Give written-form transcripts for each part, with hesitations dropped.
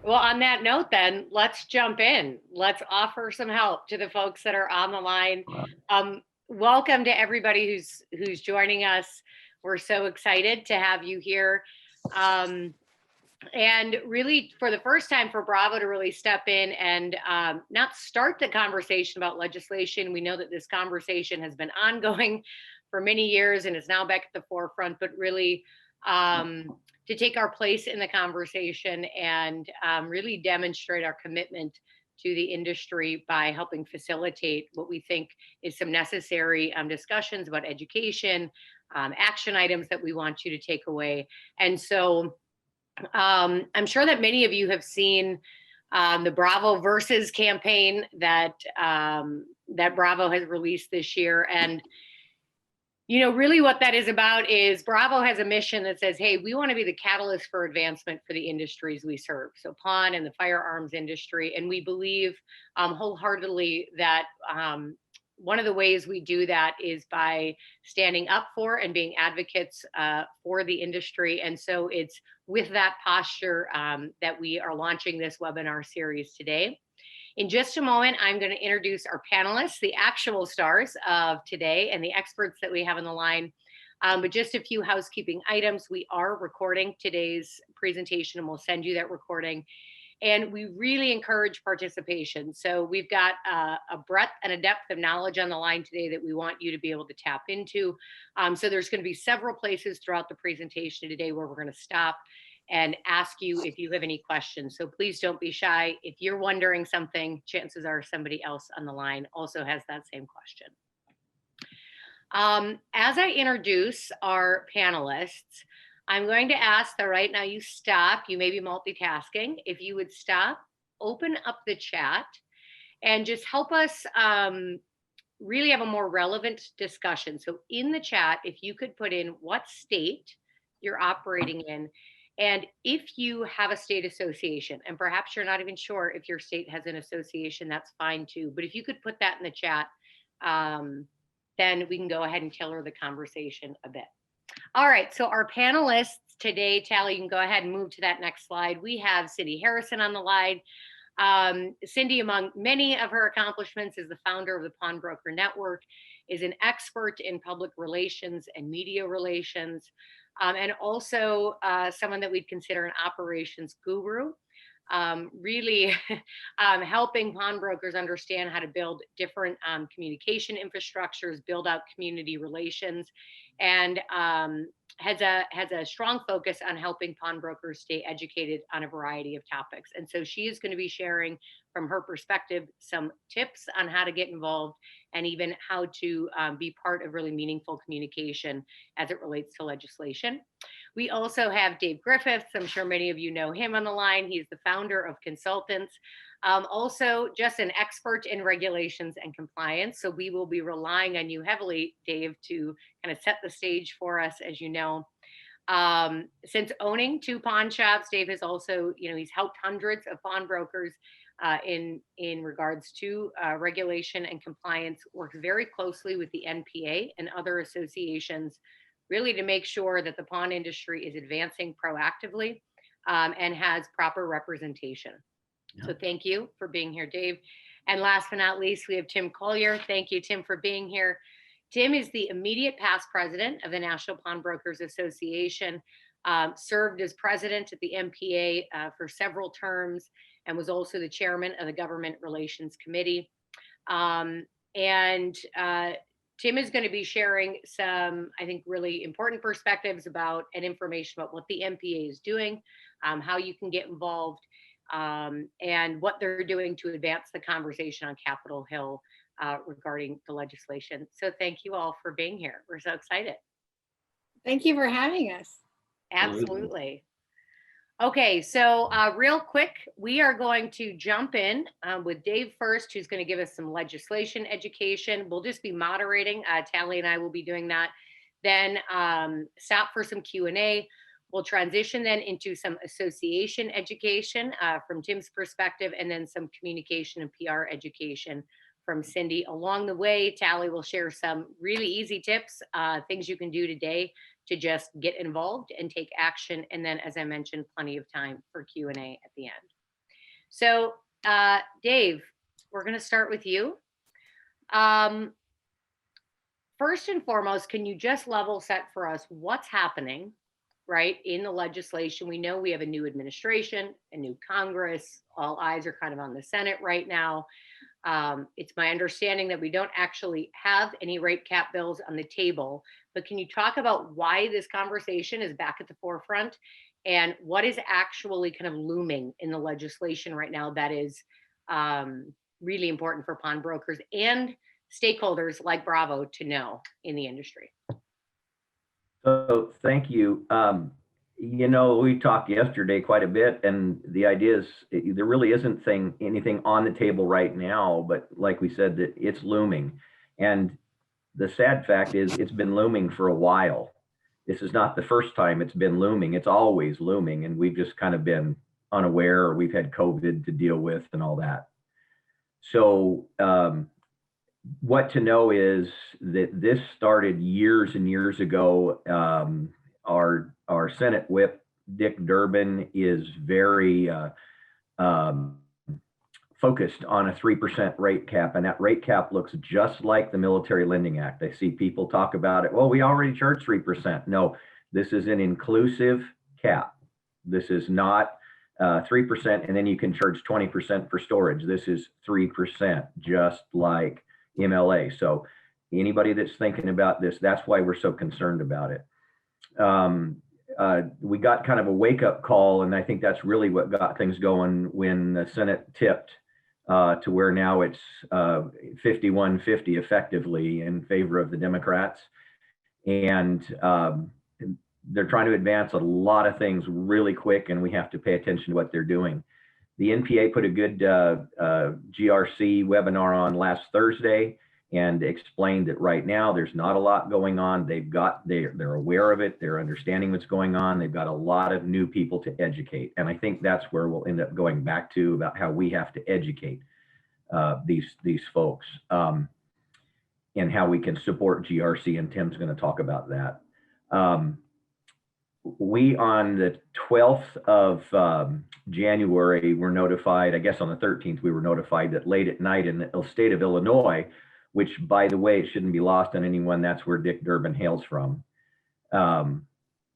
Well, on that note, then let's jump in. Let's offer some help to the folks that are on the line. Welcome to everybody who's joining us. We're so excited to have you here. And really, for the first time, for Bravo to really step in and not start the conversation about legislation. We know that this conversation has been ongoing for many years and is now back at the forefront, but really to take our place in the conversation and really demonstrate our commitment to the industry by helping facilitate what we think is some necessary discussions about education, action items that we want you to take away. And so I'm sure that many of you have seen the Bravo Versus campaign that that Bravo has released this year. And you know, really what that is about is Bravo has a mission that says, hey, we want to be the catalyst for advancement for the industries we serve. So pawn and the firearms industry. And we believe wholeheartedly that one of the ways we do that is by standing up for and being advocates for the industry. And so it's with that posture that we are launching this webinar series today. In just a moment, I'm going to introduce our panelists, the actual stars of today, and the experts that we have on the line. But just a few housekeeping items. We are recording today's presentation, and we'll send you that recording. And we really encourage participation. So we've got a breadth and a depth of knowledge on the line today that we want you to be able to tap into. So there's going to be several places throughout the presentation today where we're going to stop and ask you if you have any questions. So please don't be shy. If you're wondering something, chances are somebody else on the line also has that same question. As I introduce our panelists, I'm going to ask that right now you stop. You may be multitasking. If you would stop, open up the chat, and just help us really have a more relevant discussion. So in the chat, if you could put in what state you're operating in, and if you have a state association, and perhaps you're not even sure if your state has an association, that's fine too. But if you could put that in the chat, then we can go ahead and tailor the conversation a bit. All right, so our panelists today, Tally, you can go ahead and move to that next slide. We have Cindy Harrison on the line. Cindy, among many of her accomplishments, is the founder of the Pawnbroker Network, is an expert in public relations and media relations, and also someone that we'd consider an operations guru, really helping pawnbrokers understand how to build different communication infrastructures, build out community relations, and has a strong focus on helping pawnbrokers stay educated on a variety of topics. And so she is going to be sharing from her perspective some tips on how to get involved and even how to be part of really meaningful communication as it relates to legislation. We also have Dave Griffiths. I'm sure many of you know him on the line. He's the founder of Consultants. Also just an expert in regulations and compliance. So we will be relying on you heavily, Dave, to kind of set the stage for us. As you know, since owning 2 pawn shops, Dave has also, you know, he's helped hundreds of pawnbrokers in regards to regulation and compliance, works very closely with the NPA and other associations, really to make sure that the pawn industry is advancing proactively and has proper representation. So thank you for being here, Dave. And last but not least, we have Tim Collier. Thank you, Tim, for being here. Tim is the immediate past president of the National Pawnbrokers Association, served as president at the MPA for several terms, and was also the chairman of the Government Relations Committee. Tim is going to be sharing some, I think, really important perspectives about and information about what the MPA is doing, how you can get involved, and what they're doing to advance the conversation on Capitol Hill regarding the legislation. So thank you all for being here. We're so excited. Thank you for having us. Absolutely. Okay, so real quick, we are going to jump in with Dave first, who's going to give us some legislation education. We'll just be moderating. Tally and I will be doing that. Then stop for some Q&A. We'll transition then into some association education from Tim's perspective, and then some communication and PR education from Cindy. Along the way, Tally will share some really easy tips, things you can do today to just get involved and take action. And then, as I mentioned, plenty of time for Q&A at the end. So, Dave, we're going to start with you. First and foremost, can you just level set for us what's happening, right, in the legislation? We know we have a new administration, a new Congress. All eyes are kind of on the Senate right now. It's my understanding that we don't actually have any rate cap bills on the table, but can you talk about why this conversation is back at the forefront and what is actually kind of looming in the legislation right now that is really important for pawnbrokers and stakeholders like Bravo to know in the industry? So thank you. We talked yesterday quite a bit, and the idea is there really isn't anything on the table right now, but like we said, that it's looming. And the sad fact is it's been looming for a while. This is not the first time it's been looming. It's always looming, and we've just kind of been unaware, or we've had COVID to deal with and all that. So what to know is that this started years and years ago. Our Senate Whip, Dick Durbin, is very focused on a 3% rate cap, and that rate cap looks just like the Military Lending Act. I see people talk about it. Well, we already charge 3%. No, this is an inclusive cap. This is not 3%, and then you can charge 20% for storage. This is 3%, just like MLA. So anybody that's thinking about this, that's why we're so concerned about it. We got kind of a wake-up call, and I think that's really what got things going when the Senate tipped to where now it's 51-50 effectively in favor of the Democrats. And they're trying to advance a lot of things really quick, and we have to pay attention to what they're doing. The NPA put a good GRC webinar on last Thursday and explained that right now there's not a lot going on. They're aware of it. They're understanding what's going on. They've got a lot of new people to educate. And I think that's where we'll end up going back to about how we have to educate these folks and how we can support GRC. And Tim's going to talk about that. We, on the 12th of January, were notified, I guess on the 13th, we were notified that late at night in the state of Illinois, which, by the way, it shouldn't be lost on anyone, that's where Dick Durbin hails from,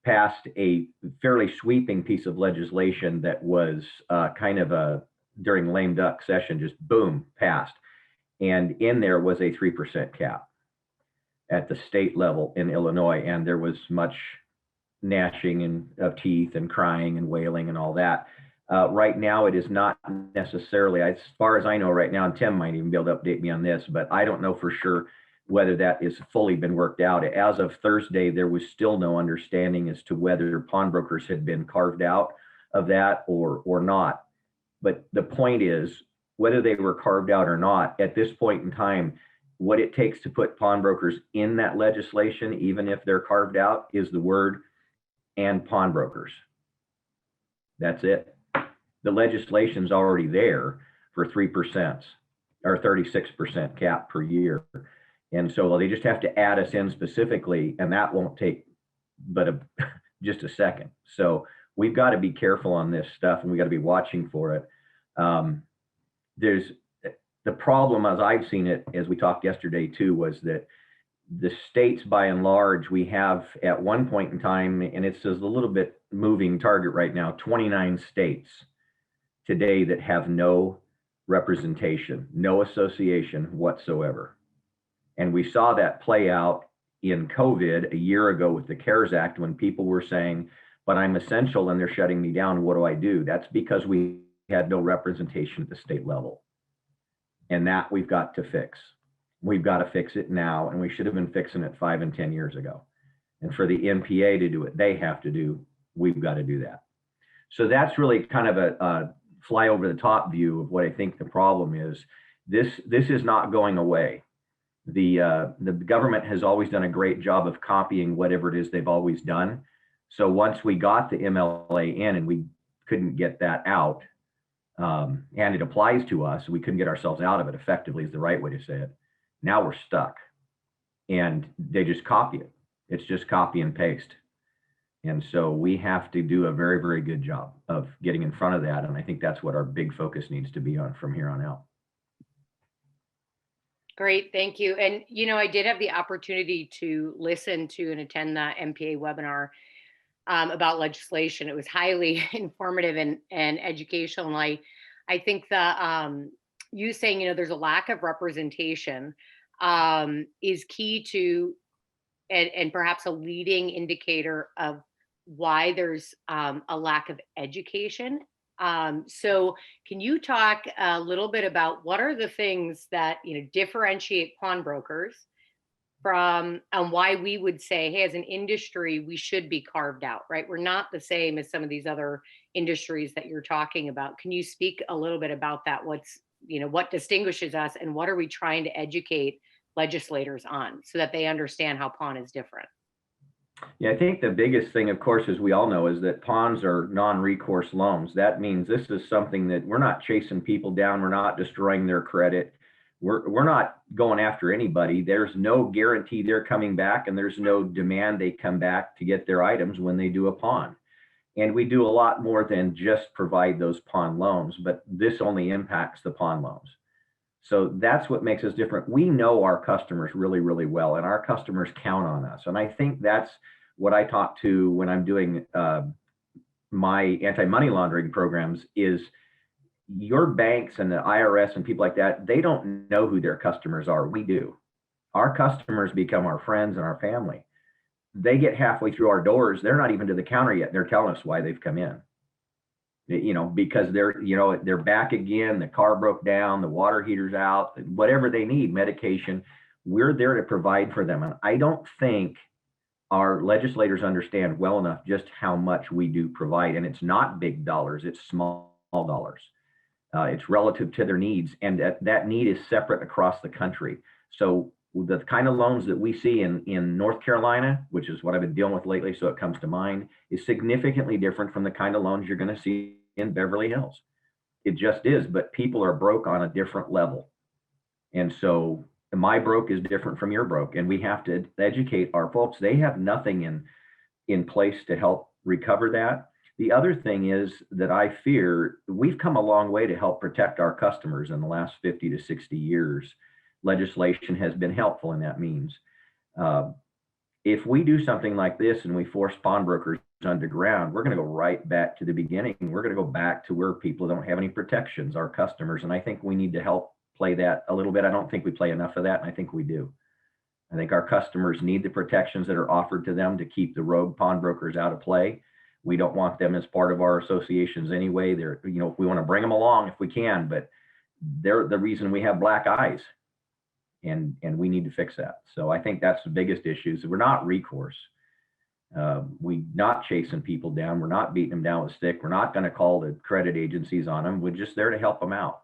passed a fairly sweeping piece of legislation that was kind of during lame duck session, just boom, passed. And in there was a 3% cap at the state level in Illinois. And there was much gnashing of teeth and crying and wailing and all that. Right now, it is not necessarily, as far as I know right now, and Tim might even be able to update me on this, but I don't know for sure whether that is fully been worked out. As of Thursday, there was still no understanding as to whether pawnbrokers had been carved out of that or not. But the point is, whether they were carved out or not, at this point in time, what it takes to put pawnbrokers in that legislation, even if they're carved out, is the word "and pawnbrokers." That's it. The legislation's already there for 3% or 36% cap per year. And so they just have to add us in specifically, and that won't take but just a second. So we've got to be careful on this stuff, and we got to be watching for it. There's the problem, as I've seen it, as we talked yesterday too, was that the states, by and large, we have at one point in time, and it's a little bit moving target right now, 29 states today that have no representation, no association whatsoever. And we saw that play out in COVID a year ago with the CARES Act, when people were saying, but I'm essential and they're shutting me down. What do I do? That's because we had no representation at the state level. And that we've got to fix. We've got to fix it now, and we should have been fixing it 5 and 10 years ago. And for the NPA to do what they have to do, we've got to do that. So that's really kind of a fly over the top view of what I think the problem is. This is not going away. The government has always done a great job of copying whatever it is they've always done. So once we got the MLA in and we couldn't get that out, and it applies to us, we couldn't get ourselves out of it effectively is the right way to say it. Now we're stuck, and they just copy it. It's just copy and paste. And so we have to do a very, very good job of getting in front of that. And I think that's what our big focus needs to be on from here on out. Great, thank you. And, I did have the opportunity to listen to and attend the MPA webinar about legislation. It was highly informative and educational. And I think you saying, there's a lack of representation is key to, and perhaps a leading indicator of why there's a lack of education. So can you talk a little bit about what are the things that, differentiate pawnbrokers from, and why we would say, hey, as an industry, we should be carved out, right? We're not the same as some of these other industries that you're talking about. Can you speak a little bit about that? What distinguishes us, and what are we trying to educate legislators on so that they understand how pawn is different? Yeah, I think the biggest thing, of course, as we all know, is that pawns are non-recourse loans. That means this is something that we're not chasing people down. We're not destroying their credit. We're not going after anybody. There's no guarantee they're coming back, and there's no demand they come back to get their items when they do a pawn. And we do a lot more than just provide those pawn loans, but this only impacts the pawn loans. So that's what makes us different. We know our customers really, really well, and our customers count on us. And I think that's what I talk to when I'm doing my anti-money laundering programs is your banks and the IRS and people like that, they don't know who their customers are. We do. Our customers become our friends and our family. They get halfway through our doors. They're not even to the counter yet. They're telling us why they've come in. Because they're back again, the car broke down, the water heater's out, whatever they need, medication, we're there to provide for them. And I don't think our legislators understand well enough just how much we do provide. And it's not big dollars, it's small dollars. It's relative to their needs, and that need is separate across the country. So the kind of loans that we see in North Carolina, which is what I've been dealing with lately, so it comes to mind, is significantly different from the kind of loans you're going to see in Beverly Hills. It just is, but people are broke on a different level. And so my broke is different from your broke, and we have to educate our folks. They have nothing in place to help recover that. The other thing is that I fear we've come a long way to help protect our customers in the last 50 to 60 years. Legislation has been helpful in that means. If we do something like this and we force pawnbrokers underground, we're going to go right back to the beginning. We're going to go back to where people don't have any protections, our customers. And I think we need to help play that a little bit. I don't think we play enough of that, and I think we do. I think our customers need the protections that are offered to them to keep the rogue pawnbrokers out of play. We don't want them as part of our associations anyway. They're, we want to bring them along if we can, but they're the reason we have black eyes. And we need to fix that. So I think that's the biggest issue. So we're not recourse. We're not chasing people down. We're not beating them down with a stick. We're not going to call the credit agencies on them. We're just there to help them out.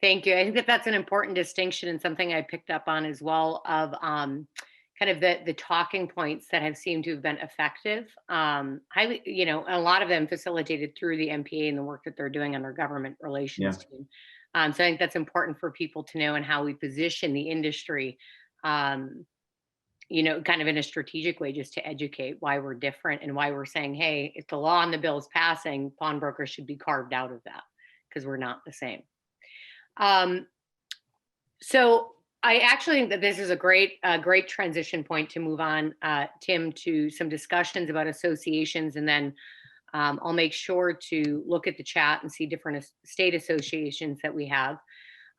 Thank you. I think that's an important distinction, and something I picked up on as well, of kind of the talking points that have seemed to have been effective. Highly, a lot of them facilitated through the MPA and the work that they're doing on their government relations team. So I think that's important for people to know, and how we position the industry, kind of in a strategic way, just to educate why we're different and why we're saying, hey, if the law and the bill is passing, pawnbrokers should be carved out of that, because we're not the same. So I actually think that this is a great transition point to move on, Tim, to some discussions about associations, and then I'll make sure to look at the chat and see different state associations that we have.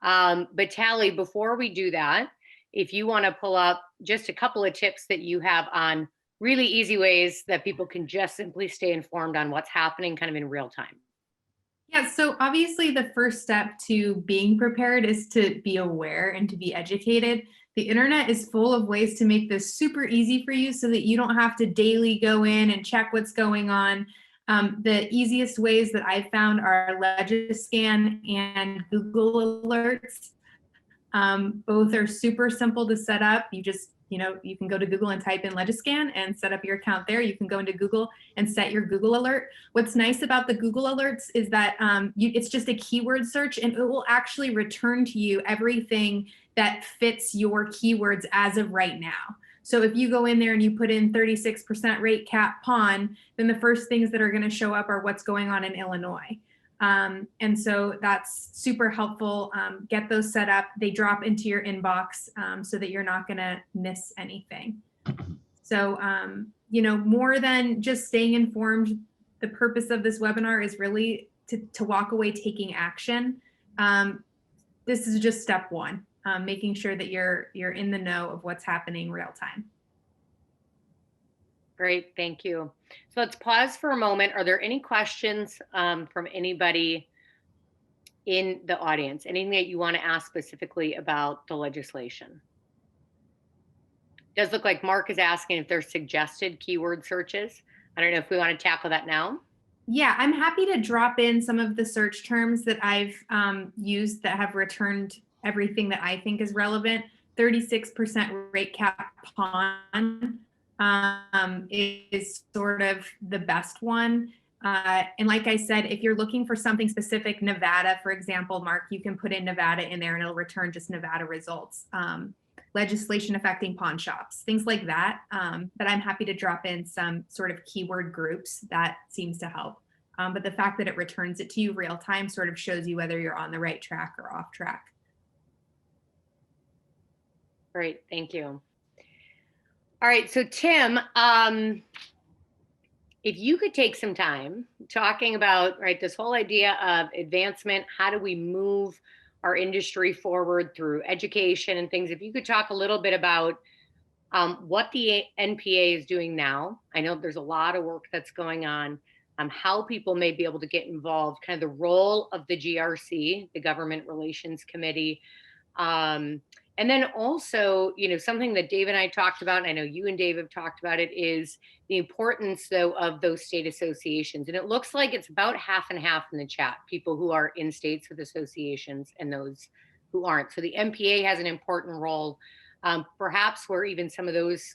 But Tally, before we do that, if you want to pull up just a couple of tips that you have on really easy ways that people can just simply stay informed on what's happening kind of in real time. Yeah, so obviously the first step to being prepared is to be aware and to be educated. The internet is full of ways to make this super easy for you so that you don't have to daily go in and check what's going on. The easiest ways that I've found are Legiscan and Google Alerts. Both are super simple to set up. You just, you can go to Google and type in Legiscan and set up your account there. You can go into Google and set your Google alert. What's nice about the Google alerts is that it's just a keyword search, and it will actually return to you everything that fits your keywords as of right now. So if you go in there and you put in 36% rate cap pawn, then the first things that are going to show up are what's going on in Illinois. And so that's super helpful. Get those set up. They drop into your inbox so that you're not going to miss anything. So, you know, more than just staying informed, the purpose of this webinar is really to walk away taking action. This is just step one, making sure that you're in the know of what's happening real time. Great, thank you. So let's pause for a moment. Are there any questions from anybody in the audience? Anything that you want to ask specifically about the legislation? It does look like Mark is asking if there's suggested keyword searches. I don't know if we want to tackle that now. Yeah, I'm happy to drop in some of the search terms that I've used that have returned everything that I think is relevant. 36% rate cap pawn is sort of the best one. And like I said, if you're looking for something specific, Nevada, for example, Mark, you can put in Nevada in there and it'll return just Nevada results. Legislation affecting pawn shops, things like that. But I'm happy to drop in some sort of keyword groups that seems to help. But the fact that it returns it to you real time sort of shows you whether you're on the right track or off track. Great, thank you. All right, so Tim, if you could take some time talking about, right, this whole idea of advancement, how do we move our industry forward through education and things, if you could talk a little bit about what the NPA is doing now. I know there's a lot of work that's going on, how people may be able to get involved, kind of the role of the GRC, the Government Relations Committee, and then also, you know, something that Dave and I talked about, and I know you and Dave have talked about it, is the importance, though, of those state associations. And it looks like it's about half and half in the chat, people who are in states with associations and those who aren't. So the NPA has an important role, perhaps where even some of those,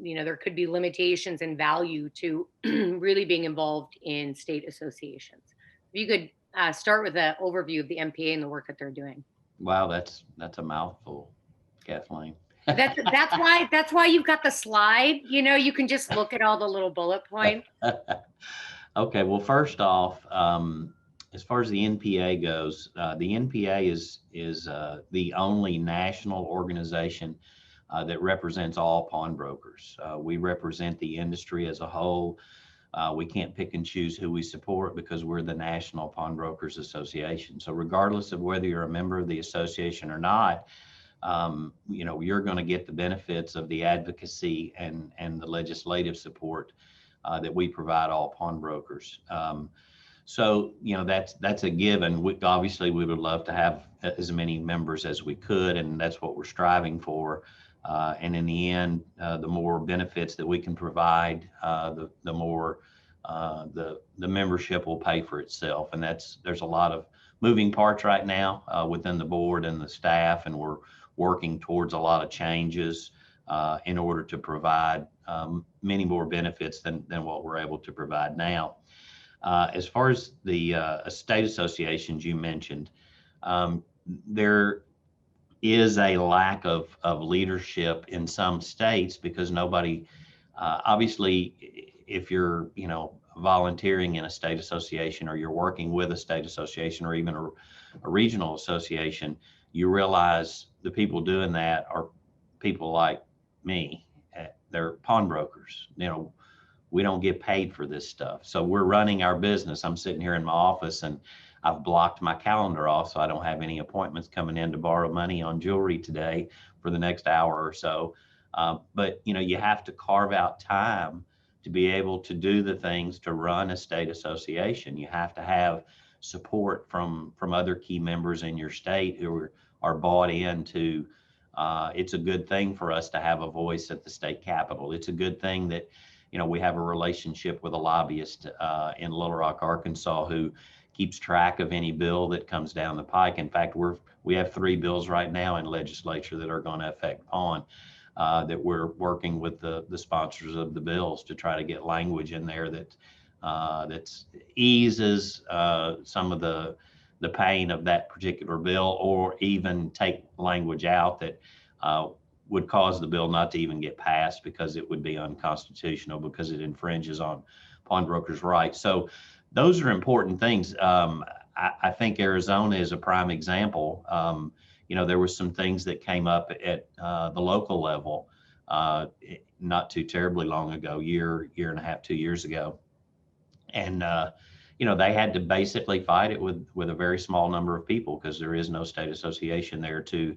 you know, there could be limitations and value to really being involved in state associations. If you could start with an overview of the NPA and the work that they're doing. Wow, that's a mouthful, Kathleen. That's why you've got the slide. You know, you can just look at all the little bullet points. Okay, well, first off, as far as the NPA goes, the NPA is the only national organization that represents all pawnbrokers. We represent the industry as a whole. We can't pick and choose who we support because we're the National Pawnbrokers Association. So regardless of whether you're a member of the association or not, you know, you're going to get the benefits of the advocacy and the legislative support that we provide all pawnbrokers. So, you know, that's a given. Obviously, we would love to have as many members as we could, and that's what we're striving for. And in the end, the more benefits that we can provide, the more the membership will pay for itself. And there's a lot of moving parts right now within the board and the staff, and we're working towards a lot of changes in order to provide many more benefits than what we're able to provide now. As far as the state associations you mentioned, there is a lack of leadership in some states because nobody, obviously, if you're, you know, volunteering in a state association or you're working with a state association or even a regional association, you realize the people doing that are people like me. They're pawnbrokers. You know, we don't get paid for this stuff. So we're running our business. I'm sitting here in my office and I've blocked my calendar off so I don't have any appointments coming in to borrow money on jewelry today for the next hour or so. But, you know, you have to carve out time to be able to do the things to run a state association. You have to have support from other key members in your state who are bought into. It's a good thing for us to have a voice at the state capitol. It's a good thing that, you know, we have a relationship with a lobbyist in Little Rock, Arkansas, who keeps track of any bill that comes down the pike. In fact, we have 3 bills right now in legislature that are going to affect pawn, that we're working with the sponsors of the bills to try to get language in there that eases some of the pain of that particular bill, or even take language out that would cause the bill not to even get passed because it would be unconstitutional because it infringes on pawnbrokers' rights. So those are important things. I think Arizona is a prime example. There were some things that came up at the local level not too terribly long ago, year and a half, 2 years ago. And, they had to basically fight it with a very small number of people because there is no state association there to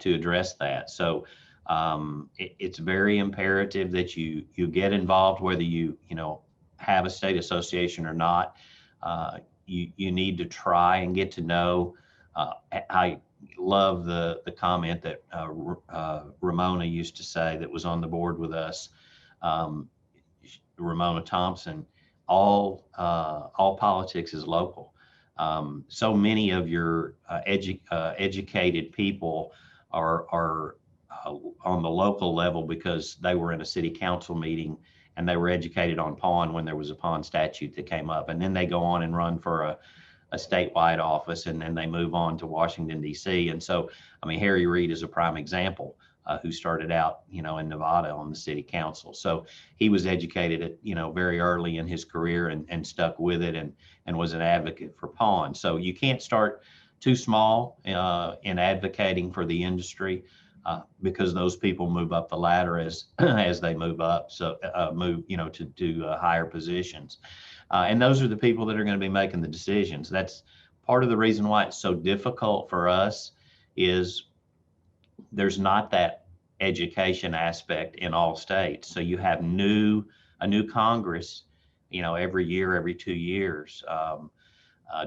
address that. So it's very imperative that you get involved, whether you have a state association or not. You need to try and get to know. I love the comment that Ramona used to say that was on the board with us, Ramona Thompson. All politics is local. So many of your educated people are on the local level because they were in a city council meeting and they were educated on pawn when there was a pawn statute that came up, and then they go on and run for a statewide office, and then they move on to Washington, D.C. And so, Harry Reid is a prime example, who started out, in Nevada on the city council. So he was educated at, very early in his career and stuck with it and was an advocate for pawn. So you can't start too small in advocating for the industry because those people move up the ladder as they move up. So move, to do higher positions. And those are the people that are going to be making the decisions. That's part of the reason why it's so difficult for us is there's not that education aspect in all states. So you have a new Congress, every year, every 2 years,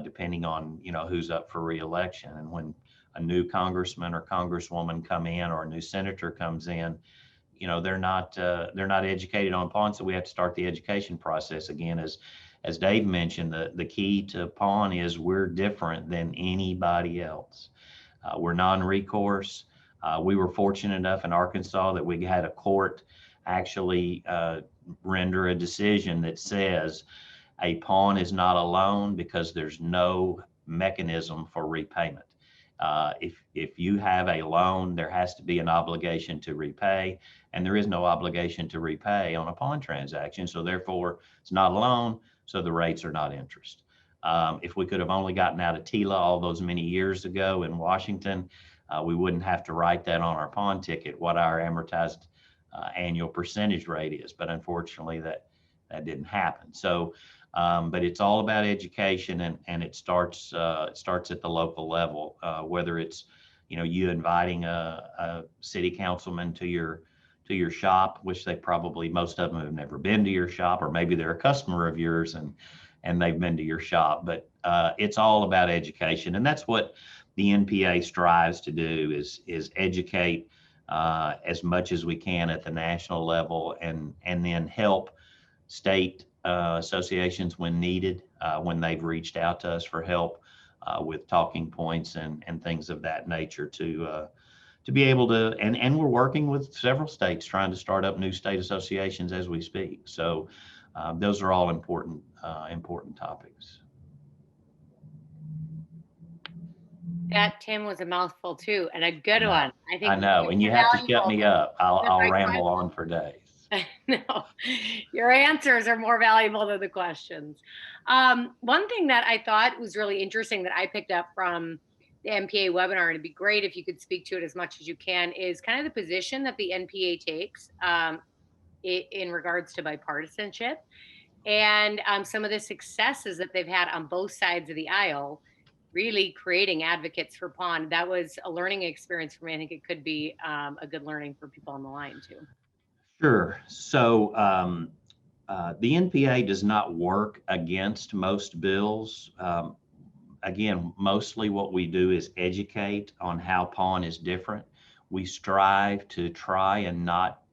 depending on, who's up for re-election. And when a new congressman or congresswoman come in or a new senator comes in, they're not educated on pawn. So we have to start the education process again. As Dave mentioned, the key to pawn is we're different than anybody else. We're non-recourse. We were fortunate enough in Arkansas that we had a court actually render a decision that says a pawn is not a loan because there's no mechanism for repayment. If you have a loan, there has to be an obligation to repay, and there is no obligation to repay on a pawn transaction. So therefore, it's not a loan, so the rates are not interest. If we could have only gotten out of TILA all those many years ago in Washington, we wouldn't have to write that on our pawn ticket, what our amortized annual percentage rate is. But unfortunately, that didn't happen. So, but it's all about education, and it starts at the local level, whether it's, you inviting a city councilman to your shop, which they probably, most of them have never been to your shop, or maybe they're a customer of yours and they've been to your shop. But it's all about education, and that's what the NPA strives to do is educate as much as we can at the national level, and then help state associations when needed, when they've reached out to us for help with talking points and things of that nature to be able to, and we're working with several states trying to start up new state associations as we speak. So those are all important topics. That, Tim, was a mouthful too, and a good one. I know, and you have to shut me up. I'll ramble on for days. No, your answers are more valuable than the questions. One thing that I thought was really interesting that I picked up from the NPA webinar, and it'd be great if you could speak to it as much as you can, is kind of the position that the NPA takes in regards to bipartisanship, and some of the successes that they've had on both sides of the aisle, really creating advocates for pawn. That was a learning experience for me. I think it could be a good learning for people on the line too. Sure. So the NPA does not work against most bills. Again, mostly what we do is educate on how pawn is different. We strive to try and not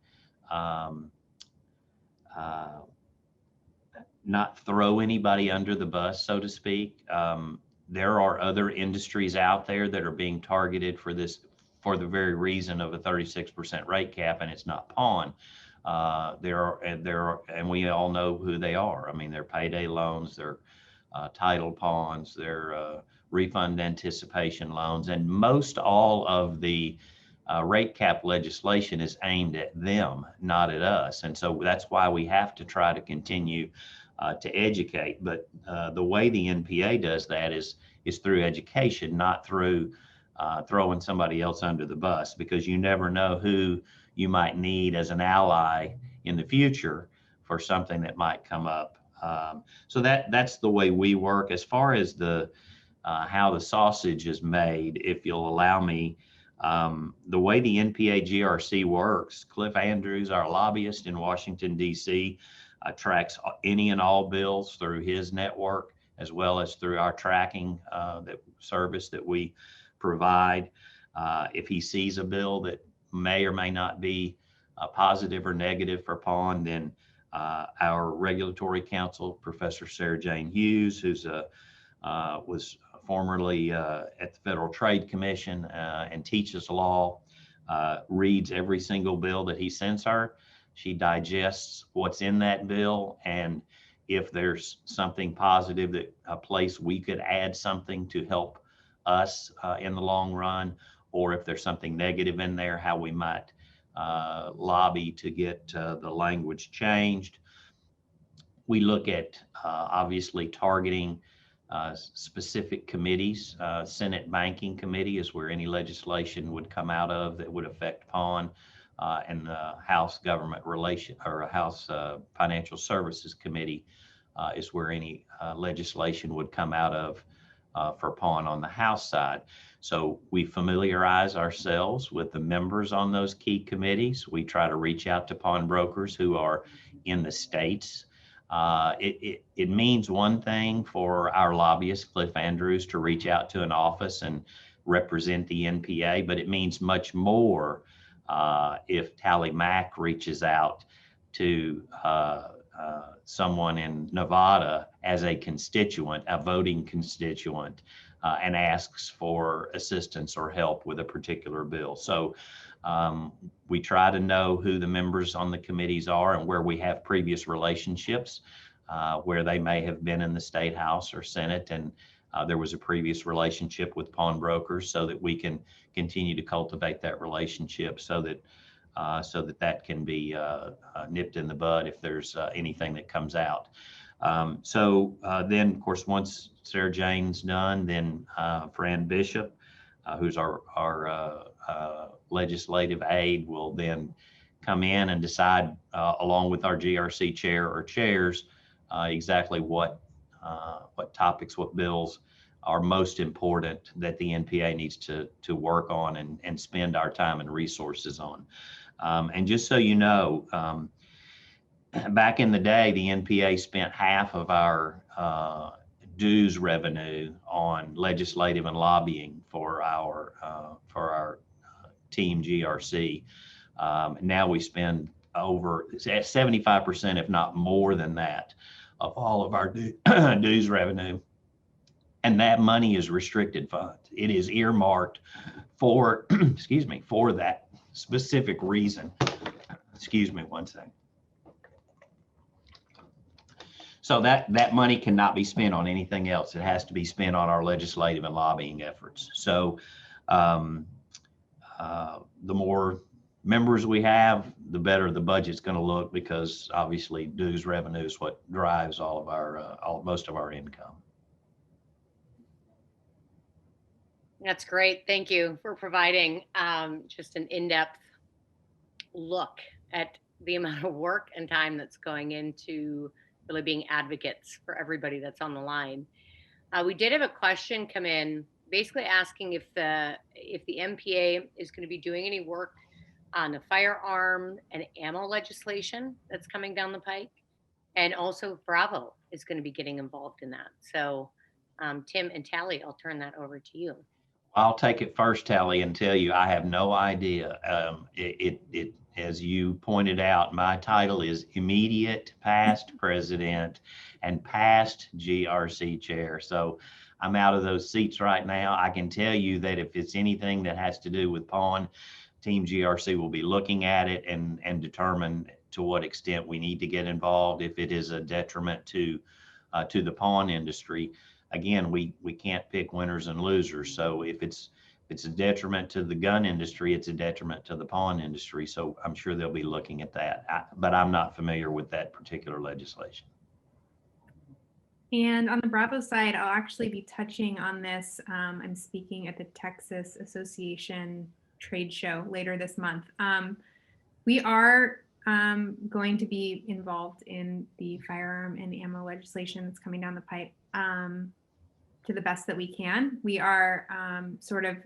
throw anybody under the bus, so to speak. There are other industries out there that are being targeted for this, for the very reason of a 36% rate cap, and it's not pawn. There are, and we all know who they are. I mean, they're payday loans, they're title pawns, they're refund anticipation loans, and most all of the rate cap legislation is aimed at them, not at us. And so that's why we have to try to continue to educate. But the way the NPA does that is through education, not through throwing somebody else under the bus, because you never know who you might need as an ally in the future for something that might come up. So that's the way we work. As far as the how the sausage is made, if you'll allow me, the way the NPA GRC works, Cliff Andrews, our lobbyist in Washington, D.C., tracks any and all bills through his network, as well as through our tracking service that we provide. If he sees a bill that may or may not be positive or negative for pawn, then our regulatory counsel, Professor Sarah Jane Hughes, who's was formerly at the Federal Trade Commission and teaches law, reads every single bill that he sends her. She digests what's in that bill, and if there's something positive, that a place we could add something to help us in the long run, or if there's something negative in there, how we might lobby to get the language changed. We look at obviously targeting specific committees. Senate Banking Committee is where any legislation would come out of that would affect pawn, and the House Government Relation or House Financial Services Committee is where any legislation would come out of for pawn on the House side. So we familiarize ourselves with the members on those key committees. We try to reach out to pawnbrokers who are in the states. It means one thing for our lobbyist, Cliff Andrews, to reach out to an office and represent the NPA, but it means much more if Tally Mack reaches out to someone in Nevada as a constituent, a voting constituent, and asks for assistance or help with a particular bill. So we try to know who the members on the committees are and where we have previous relationships, where they may have been in the State House or Senate, and there was a previous relationship with pawnbrokers, so that we can continue to cultivate that relationship, so that that can be nipped in the bud if there's anything that comes out. Then, of course, once Sarah Jane's done, then Fran Bishop, who's our legislative aide, will then come in and decide, along with our GRC chair or chairs, exactly what topics, what bills are most important that the NPA needs to work on and spend our time and resources on. And just so you know, back in the day, the NPA spent half of our dues revenue on legislative and lobbying for our team GRC. Now we spend over 75%, if not more than that, of all of our dues revenue. And that money is restricted funds. It is earmarked for, excuse me, for that specific reason. Excuse me one second. So that money cannot be spent on anything else. It has to be spent on our legislative and lobbying efforts. So the more members we have, the better the budget's going to look, because obviously dues revenue is what drives all of our most of our income. That's great. Thank you for providing just an in-depth look at the amount of work and time that's going into really being advocates for everybody that's on the line. We did have a question come in basically asking if the MPA is going to be doing any work on the firearm and ammo legislation that's coming down the pike. And also Bravo is going to be getting involved in that. So Tim and Tally, I'll turn that over to you. I'll take it first, Tally, and tell you I have no idea. As you pointed out, my title is immediate past president and past GRC chair. So I'm out of those seats right now. I can tell you that if it's anything that has to do with pawn, Team GRC will be looking at it and determine to what extent we need to get involved if it is a detriment to the pawn industry. Again, we can't pick winners and losers. So if it's it's a detriment to the gun industry, it's a detriment to the pawn industry. So I'm sure they'll be looking at that, but I'm not familiar with that particular legislation. And on the Bravo side, I'll actually be touching on this. I'm speaking at the Texas Association trade show later this month. We are going to be involved in the firearm and ammo legislation that's coming down the pipe to the best that we can. We are sort of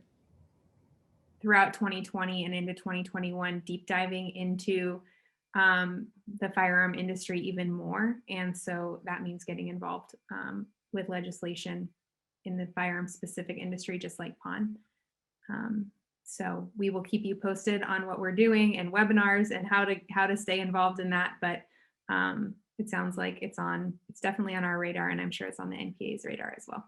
throughout 2020 and into 2021 deep diving into the firearm industry even more. And so that means getting involved with legislation in the firearm specific industry, just like pawn. So we will keep you posted on what we're doing and webinars and how to stay involved in that. But it sounds like it's definitely on our radar, and I'm sure it's on the NPA's radar as well.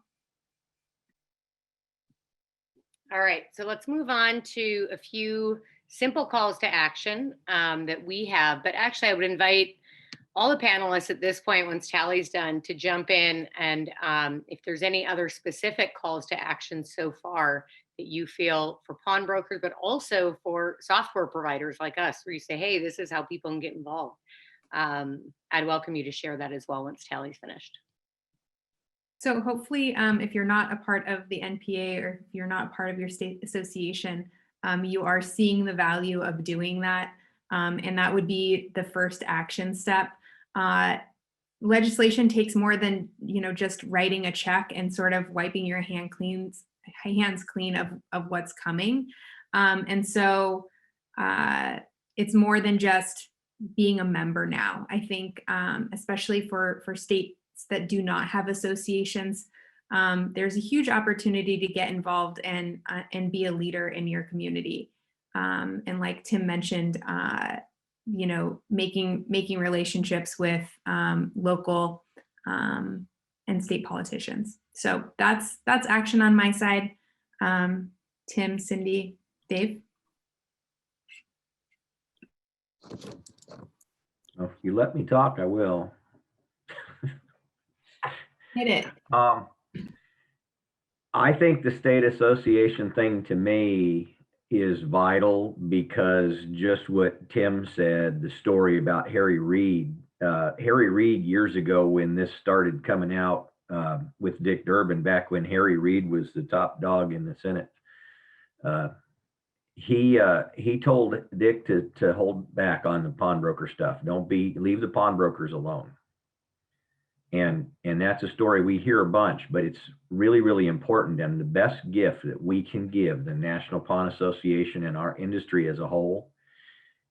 All right, so let's move on to a few simple calls to action that we have. But actually, I would invite all the panelists at this point, once Tally's done, to jump in. And if there's any other specific calls to action so far that you feel for pawnbrokers, but also for software providers like us, where you say, hey, this is how people can get involved. I'd welcome you to share that as well once Tally's finished. So hopefully, if you're not a part of the NPA or if you're not part of your state association, you are seeing the value of doing that. And that would be the first action step. Legislation takes more than, just writing a check and sort of wiping your hands clean of what's coming. And so it's more than just being a member now. I think, especially for states that do not have associations, there's a huge opportunity to get involved and be a leader in your community. And like Tim mentioned, making relationships with local and state politicians. So that's action on my side. Tim, Cindy, Dave. If you let me talk, I will. Hit it. I think the state association thing to me is vital, because just what Tim said, the story about Harry Reid. Harry Reid, years ago when this started coming out with Dick Durbin, back when Harry Reid was the top dog in the Senate, he told Dick to hold back on the pawnbroker stuff. Leave the pawnbrokers alone. And that's a story we hear a bunch, but it's really, really important. And the best gift that we can give the National Pawn Association and our industry as a whole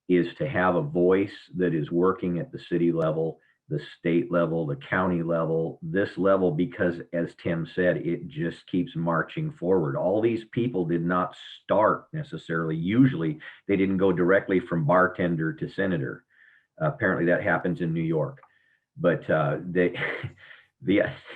is to have a voice that is working at the city level, the state level, the county level, this level, because as Tim said, it just keeps marching forward. All these people did not start necessarily. Usually they didn't go directly from bartender to senator. Apparently that happens in New York. But the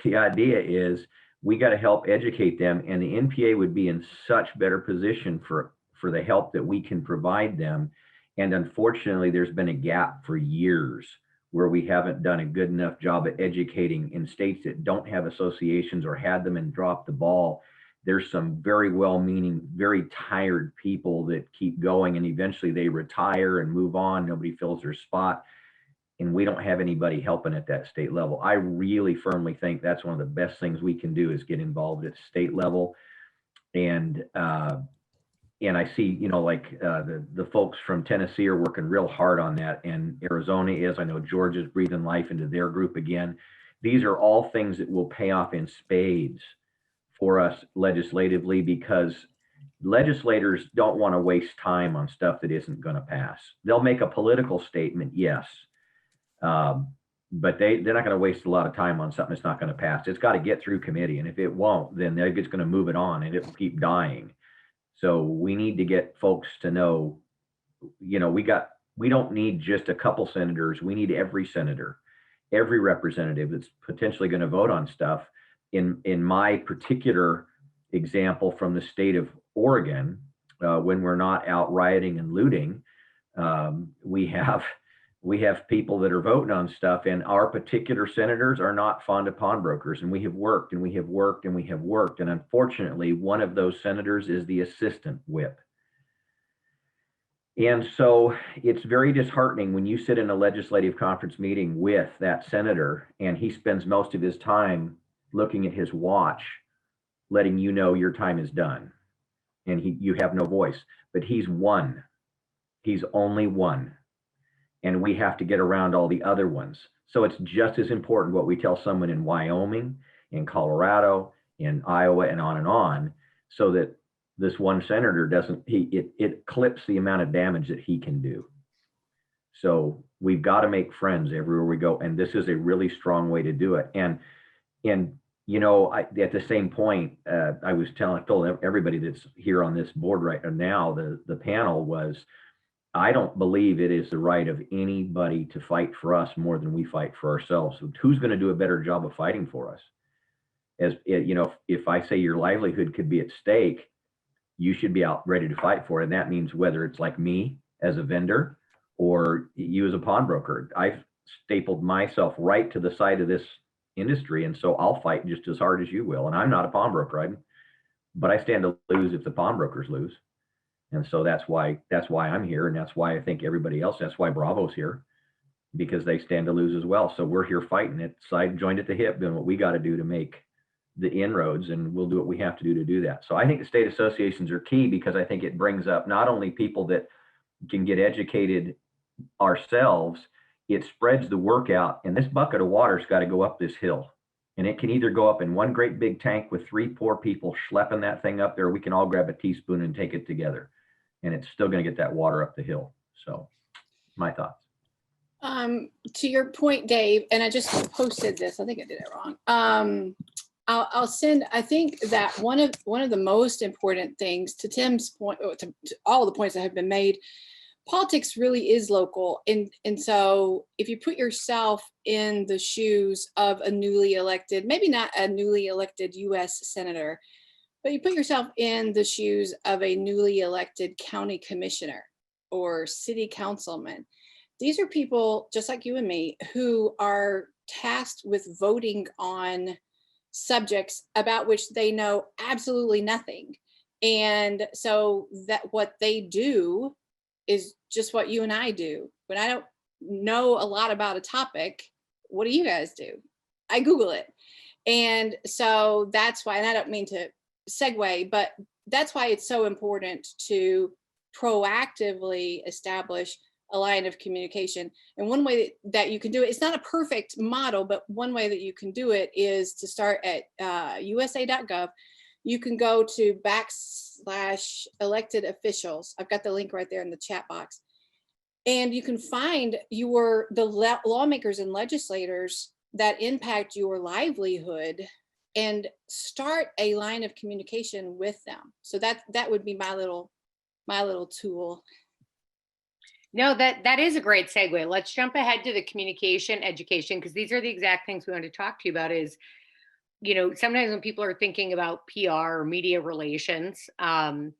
idea is we got to help educate them, and the NPA would be in such better position for the help that we can provide them. And unfortunately, there's been a gap for years where we haven't done a good enough job at educating. In states that don't have associations or had them and dropped the ball, there's some very well-meaning, very tired people that keep going, and eventually they retire and move on. Nobody fills their spot. And we don't have anybody helping at that state level. I really firmly think that's one of the best things we can do, is get involved at state level. And I see, the folks from Tennessee are working real hard on that, and Arizona is. I know Georgia's breathing life into their group again. These are all things that will pay off in spades for us legislatively, because legislators don't want to waste time on stuff that isn't going to pass. They'll make a political statement, yes. But they're not going to waste a lot of time on something that's not going to pass. It's got to get through committee, and if it won't, then they're just going to move it on, and it'll keep dying. So we need to get folks to know, we don't need just a couple senators. We need every senator, every representative that's potentially going to vote on stuff. In my particular example from the state of Oregon, when we're not out rioting and looting, we have We have people that are voting on stuff, and our particular senators are not fond of pawnbrokers. And we have worked and we have worked and we have worked. And unfortunately, one of those senators is the assistant whip. And so it's very disheartening when you sit in a legislative conference meeting with that senator and he spends most of his time looking at his watch, letting you know your time is done and you have no voice. But he's one. He's only one. And we have to get around all the other ones. So it's just as important what we tell someone in Wyoming, in Colorado, in Iowa, and on, so that this one senator doesn't, it clips the amount of damage that he can do. So we've got to make friends everywhere we go. And this is a really strong way to do it. And you know, at the same point, I told everybody that's here on this board right now, the panel was, I don't believe it is the right of anybody to fight for us more than we fight for ourselves. So who's going to do a better job of fighting for us? As you know, if I say your livelihood could be at stake, you should be out ready to fight for it. And that means whether it's like me as a vendor or you as a pawnbroker. I've stapled myself right to the side of this industry. And so I'll fight just as hard as you will. And I'm not a pawnbroker, but I stand to lose if the pawnbrokers lose. And so that's why I'm here. And that's why I think everybody else, that's why Bravo's here, because they stand to lose as well. So we're here fighting it, side joined at the hip, doing what we got to do to make the inroads, and we'll do what we have to do that. So I think the state associations are key, because I think it brings up not only people that can get educated ourselves, it spreads the work out. And this bucket of water's got to go up this hill. And it can either go up in one great big tank with 3 poor people schlepping that thing up there, or we can all grab a teaspoon and take it together. And it's still going to get that water up the hill. So my thoughts. To your point, Dave, and I just posted this, I think I did it wrong. I'll send, I think that one of the most important things, to Tim's point, to all the points that have been made, politics really is local. And so if you put yourself in the shoes of a newly elected, maybe not a newly elected US senator, but you put yourself in the shoes of a newly elected county commissioner or city councilman. These are people just like you and me who are tasked with voting on subjects about which they know absolutely nothing. And so that what they do is just what you and I do. When I don't know a lot about a topic, what do you guys do? I Google it. And so that's why, and I don't mean to segue, but that's why it's so important to proactively establish a line of communication. And one way that you can do it, it's not a perfect model, but one way that you can do it is to start at usa.gov. You can go to /elected officials. I've got the link right there in the chat box. And you can find the lawmakers and legislators that impact your livelihood and start a line of communication with them. So that would be my little tool. No, that is a great segue. Let's jump ahead to the communication education, because these are the exact things we want to talk to you about. Is, you know, sometimes when people are thinking about PR or media relations, I'm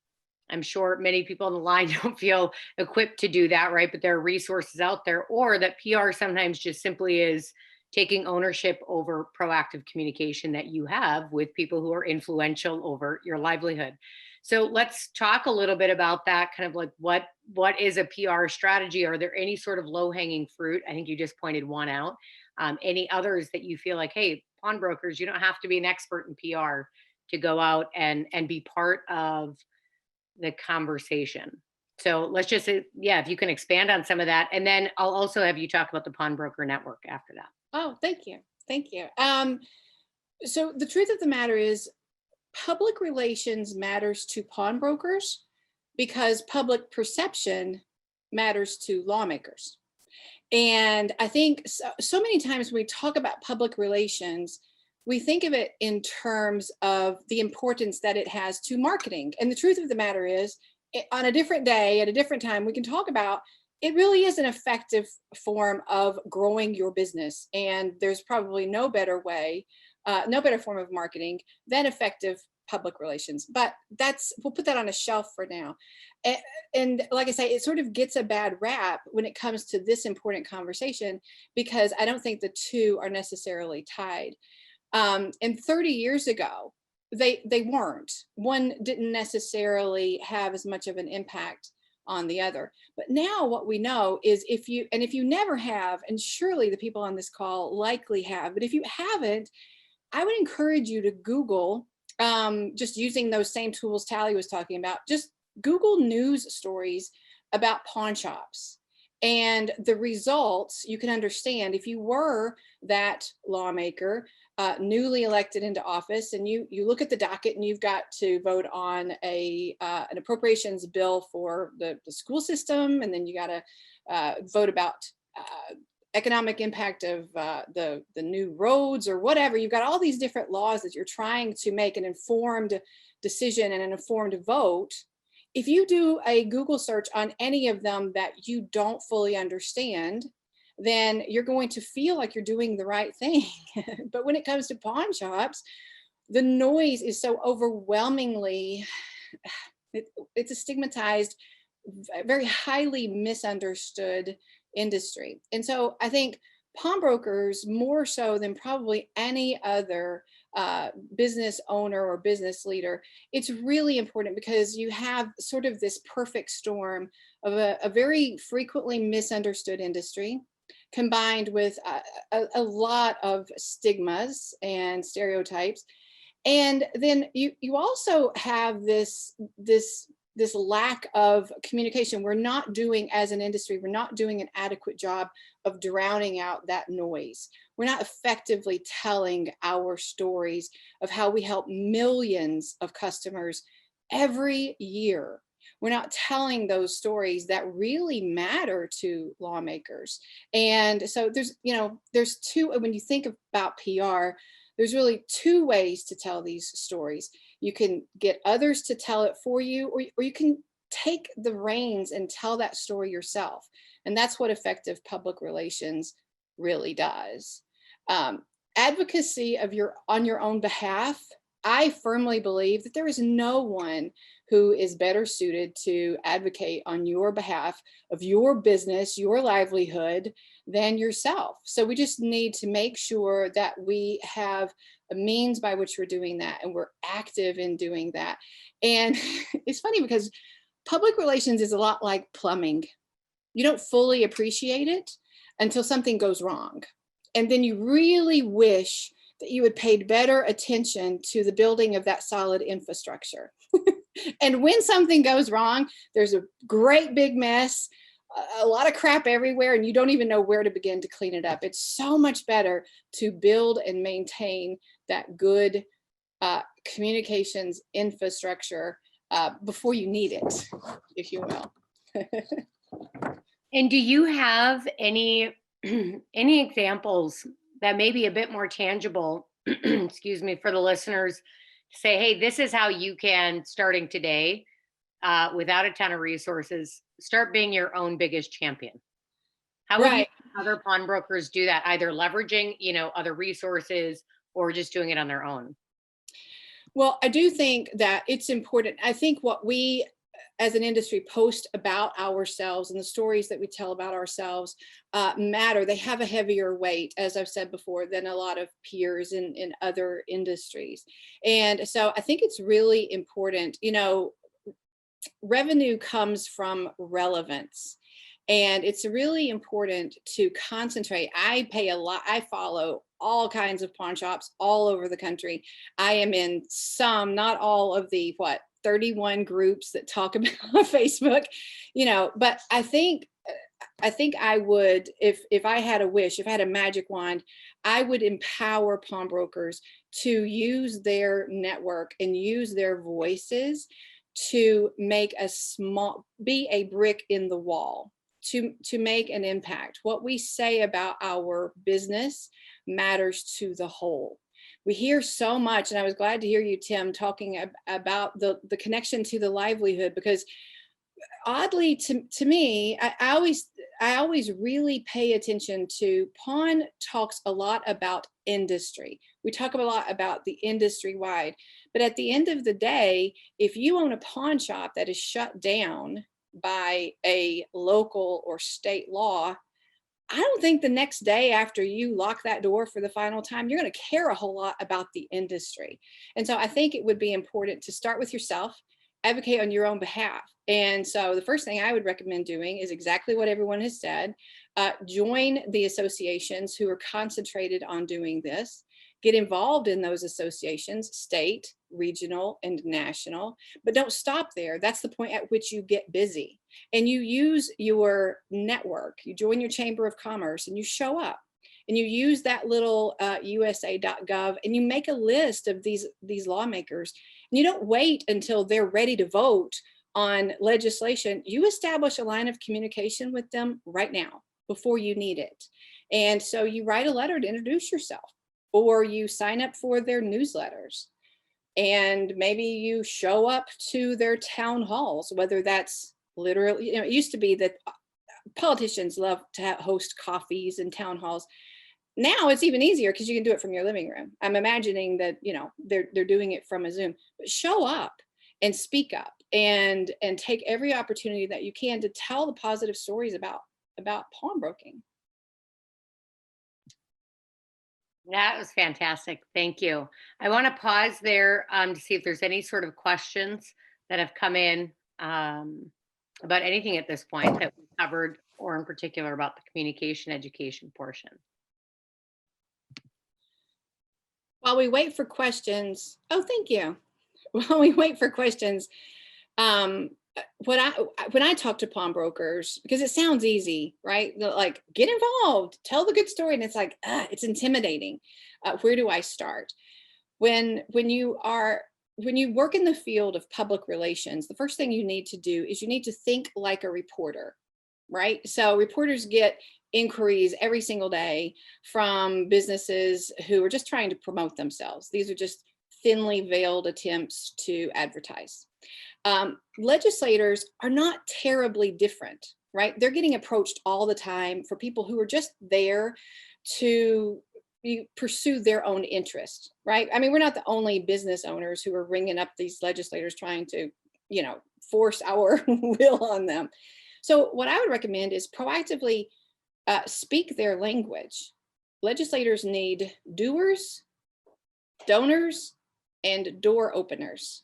sure many people on the line don't feel equipped to do that, right? But there are resources out there, or that PR sometimes just simply is taking ownership over proactive communication that you have with people who are influential over your livelihood. So let's talk a little bit about that, kind of like what is a PR strategy? Are there any sort of low-hanging fruit? I think you just pointed one out. Any others that you feel like, hey, pawnbrokers, you don't have to be an expert in PR to go out and be part of the conversation. So let's just, if you can expand on some of that. And then I'll also have you talk about the Pawnbroker Network after that. Oh, thank you. Thank you. So the truth of the matter is, public relations matters to pawnbrokers because public perception matters to lawmakers. And I think so many times when we talk about public relations, we think of it in terms of the importance that it has to marketing. And the truth of the matter is, on a different day, at a different time, we can talk about it really is an effective form of growing your business. And there's probably no better way, no better form of marketing than effective public relations, but we'll put that on a shelf for now. And like I say, it sort of gets a bad rap when it comes to this important conversation, because I don't think the two are necessarily tied. And 30 years ago, they weren't. One didn't necessarily have as much of an impact on the other. But now what we know is if you never have, and surely the people on this call likely have, but if you haven't, I would encourage you to Google, just using those same tools Tally was talking about, just Google news stories about pawn shops. And the results you can understand if you were that lawmaker newly elected into office, and you look at the docket and you've got to vote on an appropriations bill for the school system, and then you got to vote about economic impact of the new roads or whatever. You've got all these different laws that you're trying to make an informed decision and an informed vote. If you do a Google search on any of them that you don't fully understand, then you're going to feel like you're doing the right thing. But when it comes to pawn shops, the noise is so overwhelmingly, it's a stigmatized, very highly misunderstood industry. And so I think pawnbrokers, more so than probably any other business owner or business leader, it's really important because you have sort of this perfect storm of a very frequently misunderstood industry, combined with a lot of stigmas and stereotypes. And then you also have this lack of communication. We're not doing, as an industry, we're not doing an adequate job of drowning out that noise. We're not effectively telling our stories of how we help millions of customers every year. We're not telling those stories that really matter to lawmakers. And so there's two, when you think about PR, there's really two ways to tell these stories. You can get others to tell it for you, or you can take the reins and tell that story yourself. And that's what effective public relations really does. Advocacy on your own behalf, I firmly believe that there is no one who is better suited to advocate on your behalf of your business, your livelihood, than yourself. So we just need to make sure that we have a means by which we're doing that, and we're active in doing that. And it's funny because public relations is a lot like plumbing. You don't fully appreciate it until something goes wrong. And then you really wish that you had paid better attention to the building of that solid infrastructure. And when something goes wrong, there's a great big mess, a lot of crap everywhere, and you don't even know where to begin to clean it up. It's so much better to build and maintain that good communications infrastructure before you need it, if you will. And do you have any examples that may be a bit more tangible, excuse me, for the listeners to say, hey, this is how you can, starting today, without a ton of resources, start being your own biggest champion? How would you other pawnbrokers do that, either leveraging, other resources or just doing it on their own? Well, I do think that it's important. I think what we as an industry post about ourselves and the stories that we tell about ourselves matter. They have a heavier weight, as I've said before, than a lot of peers in other industries. And so I think it's really important. Revenue comes from relevance. And it's really important to concentrate. I follow all kinds of pawn shops all over the country. I am in some, not all of the 31 groups that talk about Facebook, but I think I would, if I had a wish, if I had a magic wand, I would empower pawnbrokers to use their network and use their voices to make be a brick in the wall, to make an impact. What we say about our business matters to the whole. We hear so much, and I was glad to hear you, Tim, talking about the connection to the livelihood, because oddly to me, I always really pay attention to, Pawn talks a lot about industry. We talk a lot about the industry wide, but at the end of the day, if you own a pawn shop that is shut down by a local or state law, I don't think the next day after you lock that door for the final time, you're going to care a whole lot about the industry. And so I think it would be important to start with yourself, advocate on your own behalf. And so the first thing I would recommend doing is exactly what everyone has said. Join the associations who are concentrated on doing this. Get involved in those associations, state, regional, and national, but don't stop there. That's the point at which you get busy and you use your network. You join your Chamber of Commerce and you show up and you use that little USA.gov and you make a list of these lawmakers. And you don't wait until they're ready to vote on legislation. You establish a line of communication with them right now before you need it. And so you write a letter to introduce yourself, or you sign up for their newsletters, and maybe you show up to their town halls, whether that's literally, you know, it used to be that politicians love to host coffees and town halls. Now it's even easier because you can do it from your living room. I'm imagining that, you know, they're doing it from a Zoom, but show up and speak up and take every opportunity that you can to tell the positive stories about pawnbroking. That was fantastic. Thank you. I want to pause there to see if there's any sort of questions that have come in about anything at this point that we covered, or in particular about the communication education portion. While we wait for questions, oh, thank you. While we wait for questions, when I talk to pawnbrokers, because it sounds easy, right? Like, get involved, tell the good story, and it's like, it's intimidating. Where do I start? When you work in the field of public relations, the first thing you need to do is you need to think like a reporter, right? So reporters get inquiries every single day from businesses who are just trying to promote themselves. These are just thinly veiled attempts to advertise. Legislators are not terribly different, right? They're getting approached all the time for people who are just there to pursue their own interest, right? I mean, we're not the only business owners who are ringing up these legislators trying to, you know, force our will on them. So what I would recommend is proactively speak their language. Legislators need doers, donors, and door openers.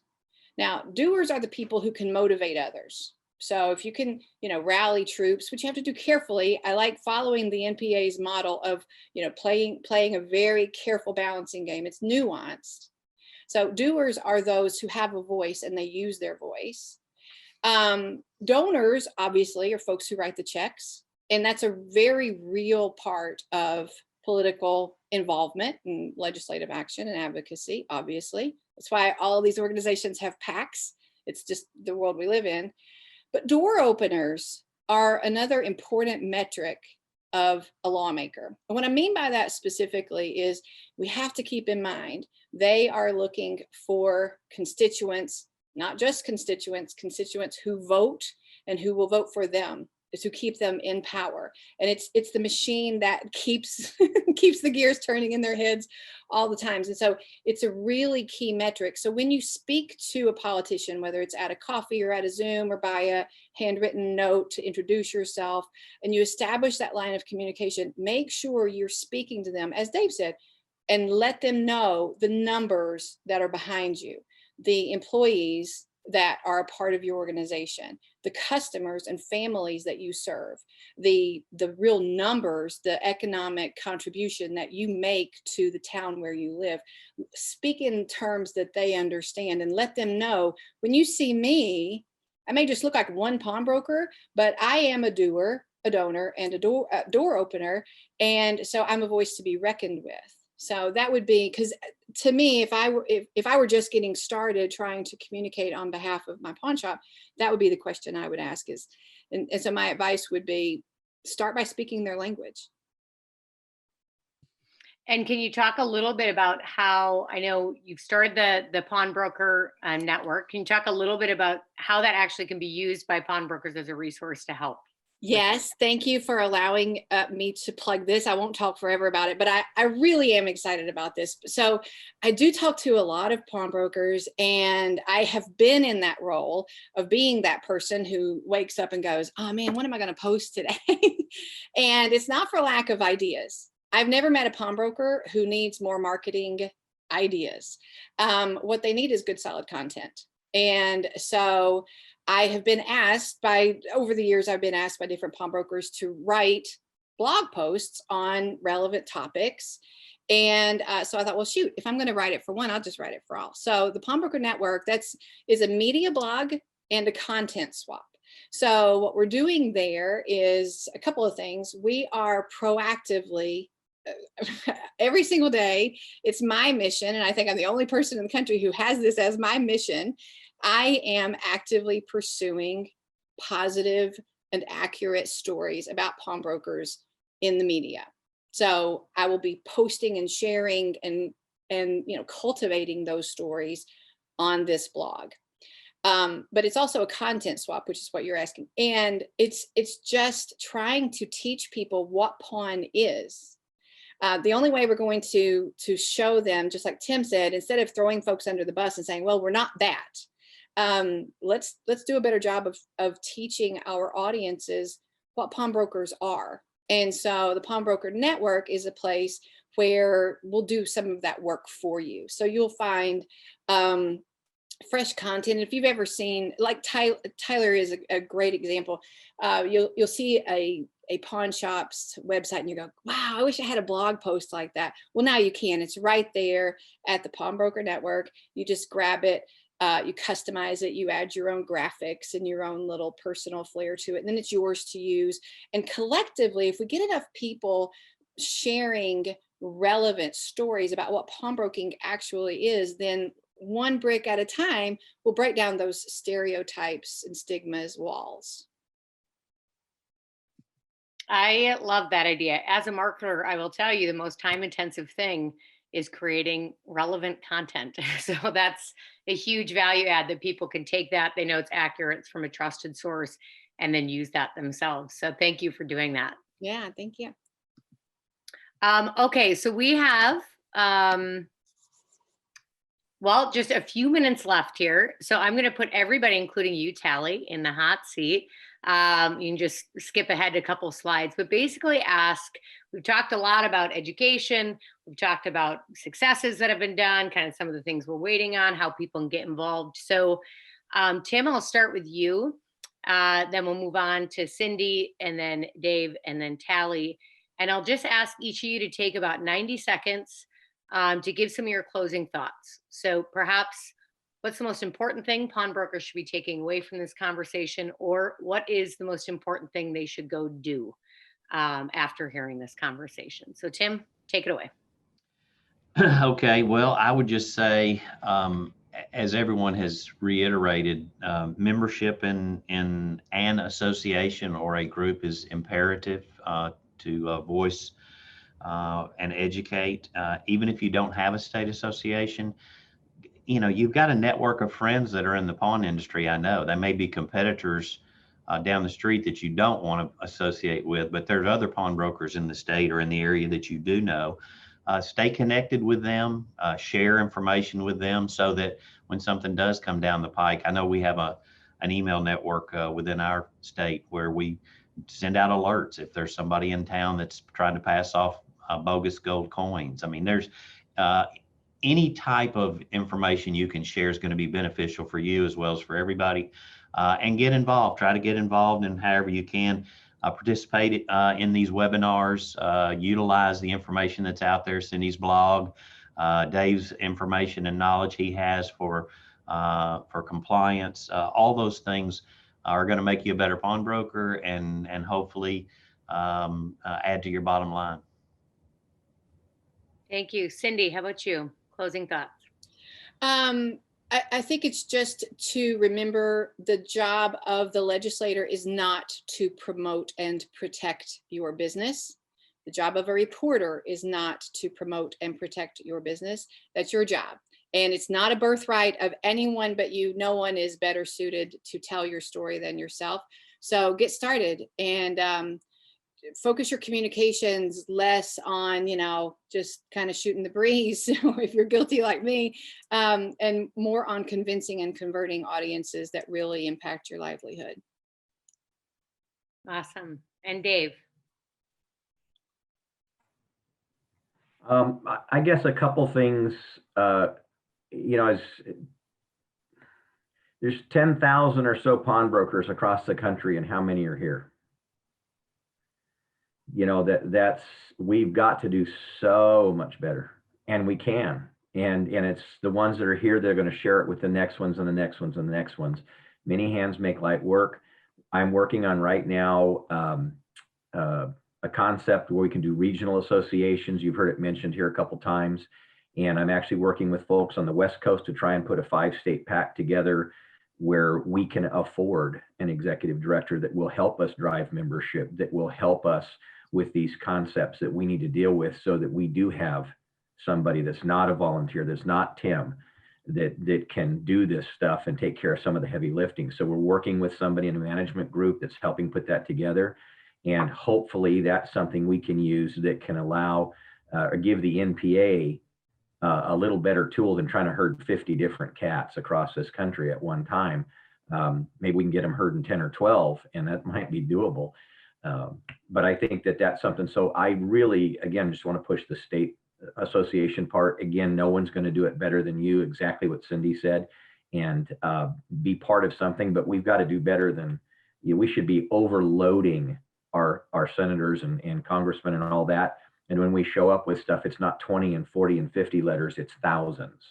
Now, doers are the people who can motivate others. So if you can, you know, rally troops, which you have to do carefully. I like following the NPA's model of, you know, playing a very careful balancing game. It's nuanced. So doers are those who have a voice and they use their voice. Donors, obviously, are folks who write the checks. And that's a very real part of political involvement and legislative action and advocacy, obviously. That's why all of these organizations have PACs. It's just the world we live in. But door openers are another important metric of a lawmaker. And what I mean by that specifically is we have to keep in mind they are looking for constituents, not just constituents who vote and who will vote for them, is to keep them in power. And it's the machine that keeps keeps the gears turning in their heads all the times. And so it's a really key metric. So when you speak to a politician, whether it's at a coffee or at a Zoom or by a handwritten note to introduce yourself, and you establish that line of communication, make sure you're speaking to them, as Dave said, and let them know the numbers that are behind you, the employees that are a part of your organization, the customers and families that you serve, the real numbers, the economic contribution that you make to the town where you live. Speak in terms that they understand and let them know, when you see me, I may just look like one pawnbroker, but I am a doer, a donor, and a door opener. And so I'm a voice to be reckoned with. So that would be, because to me, if I were just getting started trying to communicate on behalf of my pawn shop, that would be the question I would ask is, and so my advice would be, start by speaking their language. And can you talk a little bit about how, I know you've started the pawnbroker network. Can you talk a little bit about how that actually can be used by pawnbrokers as a resource to help? Yes, thank you for allowing me to plug this. I won't talk forever about it, but I really am excited about this. So I do talk to a lot of pawnbrokers, and I have been in that role of being that person who wakes up and goes, oh man, what am I going to post today? And it's not for lack of ideas. I've never met a pawnbroker who needs more marketing ideas. What they need is good, solid content. And so I have been asked over the years, I've been asked by different pawnbrokers to write blog posts on relevant topics. And so I thought, well, shoot, if I'm going to write it for one, I'll just write it for all. So the Pawnbroker Network, is a media blog and a content swap. So what we're doing there is a couple of things. We are proactively every single day, it's my mission, and I think I'm the only person in the country who has this as my mission. I am actively pursuing positive and accurate stories about pawnbrokers in the media. So I will be posting and sharing and cultivating those stories on this blog. But it's also a content swap, which is what you're asking. And it's just trying to teach people what pawn is. The only way we're going to show them, just like Tim said, instead of throwing folks under the bus and saying, well, we're not that, let's do a better job of teaching our audiences what pawnbrokers are. And so the Pawnbroker Network is a place where we'll do some of that work for you. So you'll find fresh content. If you've ever seen, like Tyler is a great example. You'll see a pawn shop's website and you go, wow, I wish I had a blog post like that. Well, now you can. It's right there at the Pawnbroker Network. You just grab it, you customize it, you add your own graphics and your own little personal flair to it, and then it's yours to use. And collectively, if we get enough people sharing relevant stories about what pawnbroking actually is, then one brick at a time will break down those stereotypes and stigmas walls. I love that idea. As a marketer, I will tell you the most time intensive thing is creating relevant content. So that's a huge value add that people can take that. They know it's accurate, it's from a trusted source, and then use that themselves. So thank you for doing that. Yeah, thank you. Okay, so we have, well, just a few minutes left here. So I'm going to put everybody, including you, Tally, in the hot seat. You can just skip ahead a couple slides, but basically we've talked a lot about education. We've talked about successes that have been done, kind of some of the things we're waiting on, how people can get involved. So Tim, I'll start with you. Then we'll move on to Cindy and then Dave and then Tally. And I'll just ask each of you to take about 90 seconds to give some of your closing thoughts. So perhaps, what's the most important thing pawnbrokers should be taking away from this conversation, or what is the most important thing they should go do after hearing this conversation? So Tim, take it away. Okay, well, I would just say, as everyone has reiterated, membership in an association or a group is imperative to voice and educate. Even if you don't have a state association, you've got a network of friends that are in the pawn industry. I know they may be competitors down the street that you don't want to associate with, but there's other pawnbrokers in the state or in the area that you do know. Stay connected with them, share information with them so that when something does come down the pike, I know we have an email network within our state where we send out alerts if there's somebody in town that's trying to pass off bogus gold coins. I mean, there's any type of information you can share is going to be beneficial for you as well as for everybody. And get involved. Try to get involved in however you can. Participate in these webinars. Utilize the information that's out there. Cindy's blog, Dave's information and knowledge he has for compliance. All those things are going to make you a better pawnbroker and hopefully add to your bottom line. Thank you. Cindy, how about you? Closing thoughts. I think it's just to remember the job of the legislator is not to promote and protect your business. The job of a reporter is not to promote and protect your business. That's your job. And it's not a birthright of anyone but you. No one is better suited to tell your story than yourself. So get started and focus your communications less on, just kind of shooting the breeze if you're guilty like me, and more on convincing and converting audiences that really impact your livelihood. Awesome. And Dave? I guess a couple things, as there's 10,000 or so pawnbrokers across the country, and how many are here? We've got to do so much better, and we can. And it's the ones that are here, they're going to share it with the next ones and the next ones and the next ones. Many hands make light work. I'm working on right now a concept where we can do regional associations. You've heard it mentioned here a couple times. And I'm actually working with folks on the West Coast to try and put a 5-state pact together where we can afford an executive director that will help us drive membership, that will help us with these concepts that we need to deal with, so that we do have somebody that's not a volunteer, that's not Tim, that can do this stuff and take care of some of the heavy lifting. So we're working with somebody in a management group that's helping put that together. And hopefully that's something we can use that can allow or give the NPA a little better tool than trying to herd 50 different cats across this country at one time. Maybe we can get them herding 10 or 12, and that might be doable. But I think that that's something. So I really, again, just want to push the state association part. Again, no one's going to do it better than you, exactly what Cindy said, and be part of something. But we've got to do better than, we should be overloading our senators and congressmen and all that. And when we show up with stuff, it's not 20 and 40 and 50 letters, it's thousands.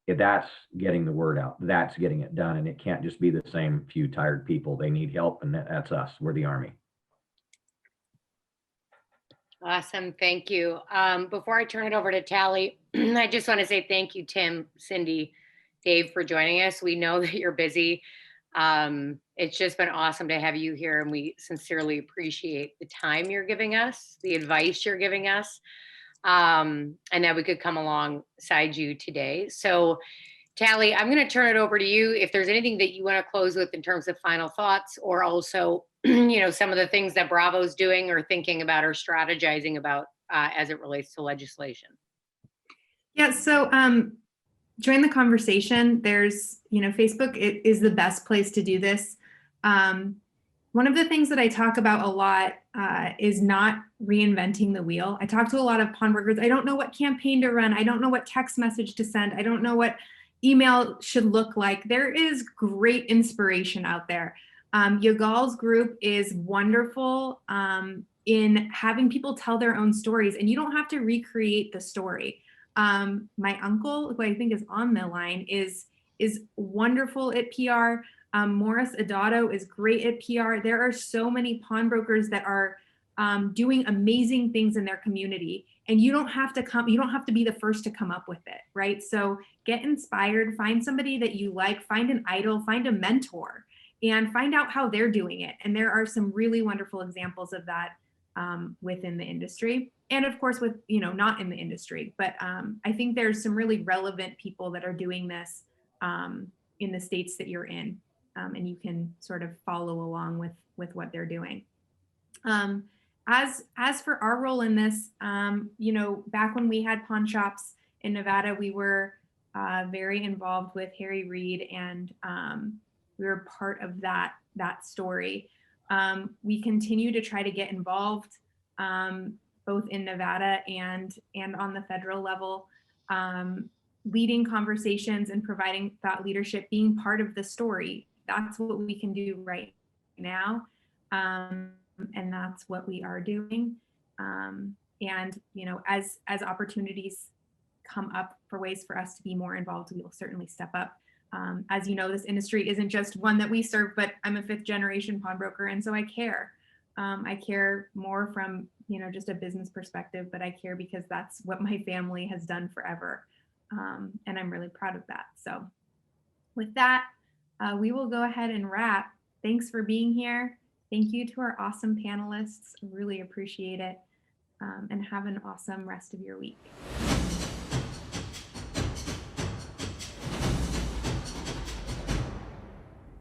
That's getting the word out. That's getting it done. And it can't just be the same few tired people. They need help, and that's us. We're the Army. Awesome. Thank you. Before I turn it over to Tally, I just want to say thank you, Tim, Cindy, Dave, for joining us. We know that you're busy. It's just been awesome to have you here, and we sincerely appreciate the time you're giving us, the advice you're giving us, and that we could come alongside you today. So Tally, I'm going to turn it over to you. If there's anything that you want to close with in terms of final thoughts, or also, some of the things that Bravo's doing or thinking about or strategizing about as it relates to legislation. Yeah, so join the conversation. There's, Facebook is the best place to do this. One of the things that I talk about a lot is not reinventing the wheel. I talk to a lot of pawnbrokers. I don't know what campaign to run. I don't know what text message to send. I don't know what email should look like. There is great inspiration out there. Yigal's group is wonderful in having people tell their own stories, and you don't have to recreate the story. My uncle, who I think is on the line, is wonderful at PR. Morris Adato is great at PR. There are so many pawnbrokers that are doing amazing things in their community, and you don't have to be the first to come up with it, right? So get inspired, find somebody that you like, find an idol, find a mentor, and find out how they're doing it. And there are some really wonderful examples of that within the industry. And of course, with, not in the industry, but I think there's some really relevant people that are doing this in the states that you're in, and you can sort of follow along with what they're doing. As for our role in this, back when we had pawn shops in Nevada, we were very involved with Harry Reid, and we were part of that story. We continue to try to get involved, both in Nevada and on the federal level, leading conversations and providing thought leadership, being part of the story. That's what we can do right now. And that's what we are doing. And, as opportunities come up for ways for us to be more involved, we will certainly step up. As you know, this industry isn't just one that we serve, but I'm a 5th generation pawnbroker. And so I care. I care more from, just a business perspective, but I care because that's what my family has done forever. And I'm really proud of that. So with that, we will go ahead and wrap. Thanks for being here. Thank you to our awesome panelists. Really appreciate it. And have an awesome rest of your week.